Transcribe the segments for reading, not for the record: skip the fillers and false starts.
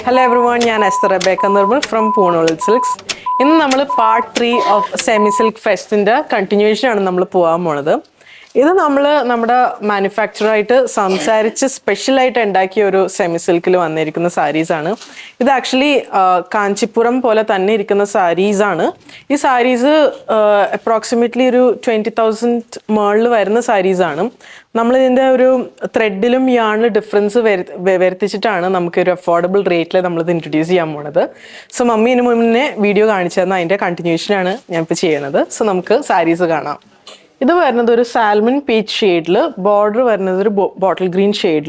Hello everyone, I am Esther Rebecca Nirmal from Poonol Silks. In part 3 of Semi Silk Fest in the continuation of this is our manufacturer special semi silk sarees. This is actually Kanchipuram sarees. These sarees approximately 20,000 sarees. We thread yarn difference affordable rate introduce. So mummy video continuation so sarees. This is a salmon peach shade, border is a bottle green shade,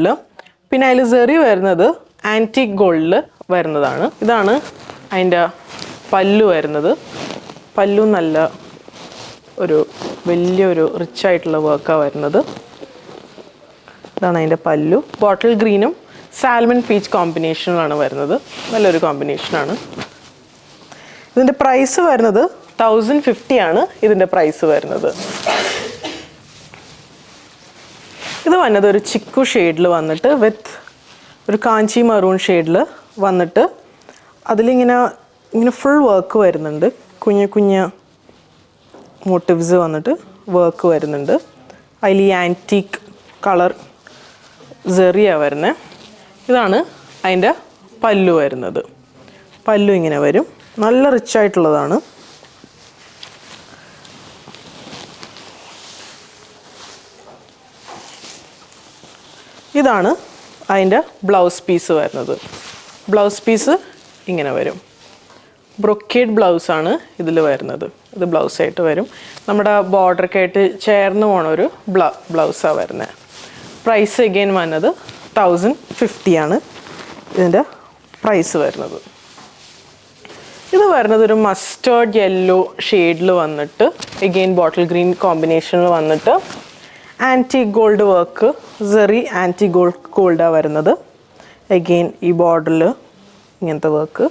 pinalizeri is antique gold. This is pallu. Pallu is rich work. This is pallu. Bottle green salmon peach combination. This is combination. This price is 1,050 is the price. This is another chiku shade with a kanchi maroon shade. That's full work. Kunya motifs work. Highly antique color zari. This is pallu. Pallu is very rich. This is the blouse piece. Blouse piece is brocade blouse. This is the blouse. Our border chair blouse. Price again is 1,050. This is the price. This is a mustard yellow shade. Again bottle green combination. Antique gold work, zari antique gold again this border work.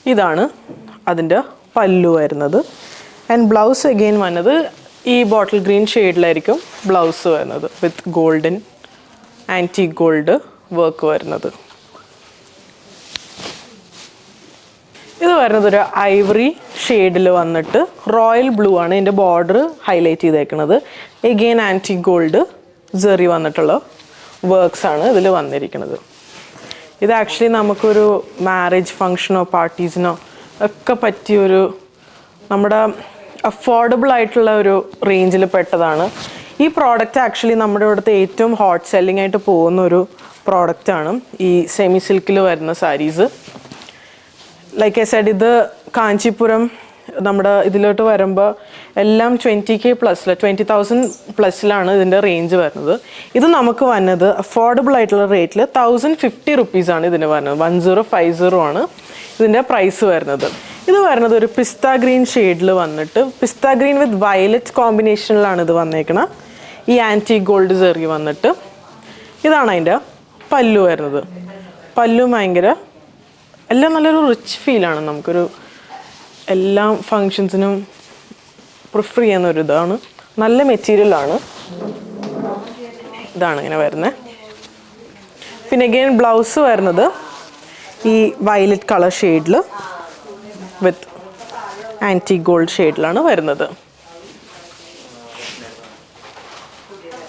This is pallu and blouse again this bottle green shade blouse with golden antique gold work. This is an ivory shade. Royal blue is the border highlighted. Again antique gold zari works. This is actually a marriage function or parties. Affordable range. This product actually is hot selling product. This semi silk sarees. Like I said, this is Kanchipuram. This is 20K plus, 20,000 plus range. This is affordable rate, 1,050 rupees. 1050 is the price. This is a pista green shade. Pista green with violet combination. This is antique gold zari. This is pallu. Pallu is a rich feel. All functions prefer this material. Then again blouse this violet color shade with antique gold shade. This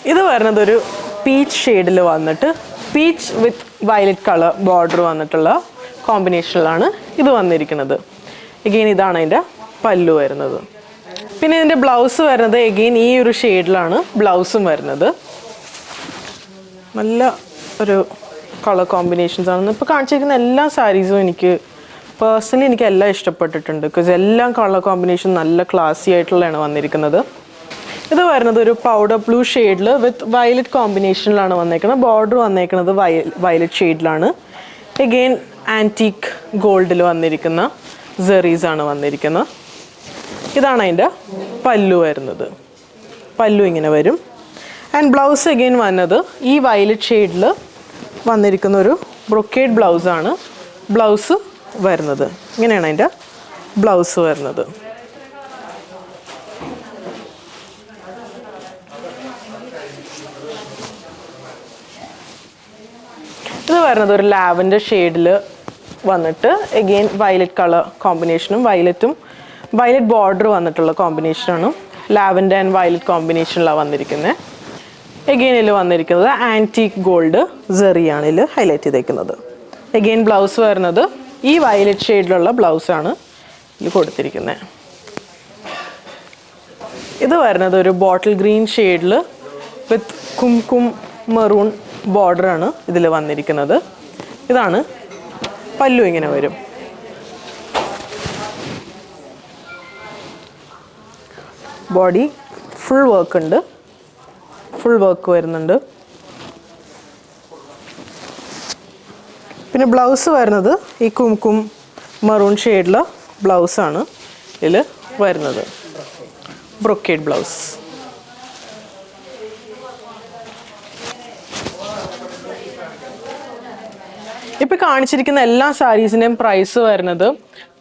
is peach shade. Peach with violet color border. Combination. This is again this is pallu. Then the blouse again this shade blouse. Color combinations. Now all sarees personally because all color combination are classy. This is a powder blue shade with violet combination. Border violet shade. Again antique gold zaris. This is pallu. Pallu and blouse again this violet shade brocade blouse. Blouse blouse. ഇത് വരുന്നത് ഒരു lavender ഷെയ്ഡിൽ വന്നിട്ട് again violet colour കോമ്പിനേഷനും violet border വന്നിട്ടുള്ള കോമ്പിനേഷനാണ്. Lavender and violet കോമ്പിനേഷനിലാണ് വന്നിരിക്കുന്നത്. Again ഇതിൽ വന്നിരിക്കുന്നത് ആൻറ്റീക്ക് ഗോൾഡ് സെറിയാണ് ഇതിൽ ഹൈലൈറ്റ് ചെയ്തേക്കുന്നത്. എഗെയിൻ ബ്ലൗസ് വരുന്നത് ഈ വയലറ്റ് ഷെയ്ഡിലുള്ള ബ്ലൗസാണ് ഇതിൽ കൊടുത്തിരിക്കുന്നത്. ഇത് വരുന്നത് ഒരു ബോട്ടിൽ ഗ്രീൻ ഷെയ്ഡിൽ വിത്ത് കുംകും മെറൂൺ ബോർഡറാണ് ഇതിൽ വന്നിരിക്കുന്നത്. ഇതാണ് പല്ലു, ഇങ്ങനെ വരും. ബോഡി ഫുൾ വർക്ക് ഉണ്ട്, ഫുൾ വർക്ക് വരുന്നുണ്ട്. പിന്നെ ബ്ലൗസ് വരുന്നത് ഈ കുംകും മെറൂൺ ഷെയ്ഡിലെ ബ്ലൗസാണ് ഇതിൽ വരുന്നത്, ബ്രൊക്കേഡ് ബ്ലൗസ്. ഇപ്പോൾ കാണിച്ചിരിക്കുന്ന എല്ലാ സാരീസിൻ്റെയും പ്രൈസ് വരുന്നത്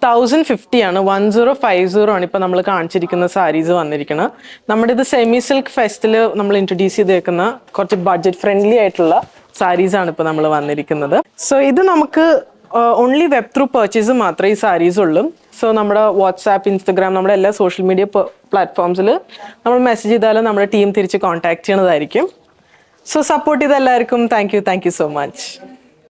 1050 ആണ്. 1050 ആണ് ഇപ്പോൾ നമ്മൾ കാണിച്ചിരിക്കുന്ന സാരീസ് വന്നിരിക്കുന്നത്. നമ്മുടെ ഇത് സെമി സിൽക്ക് ഫെസ്റ്റിൽ നമ്മൾ ഇൻട്രൊഡ്യൂസ് ചെയ്തേക്കുന്ന കുറച്ച് ബഡ്ജറ്റ് ഫ്രണ്ട്ലി ആയിട്ടുള്ള സാരീസാണ് ഇപ്പോൾ നമ്മൾ വന്നിരിക്കുന്നത്. സോ ഇത് നമുക്ക് ഓൺലി വെബ് ത്രൂ പർച്ചേസ് മാത്രമേ ഈ സാരീസ് ഉള്ളൂ. സോ നമ്മുടെ വാട്സാപ്പ്, ഇൻസ്റ്റഗ്രാം, നമ്മുടെ എല്ലാ സോഷ്യൽ മീഡിയ പ്ലാറ്റ്ഫോംസിൽ നമ്മൾ മെസ്സേജ് ചെയ്താലും നമ്മുടെ ടീം തിരിച്ച് കോൺടാക്ട് ചെയ്യുന്നതായിരിക്കും. സോ സപ്പോർട്ട് ചെയ്ത എല്ലാവർക്കും താങ്ക് യു സോ മച്ച്.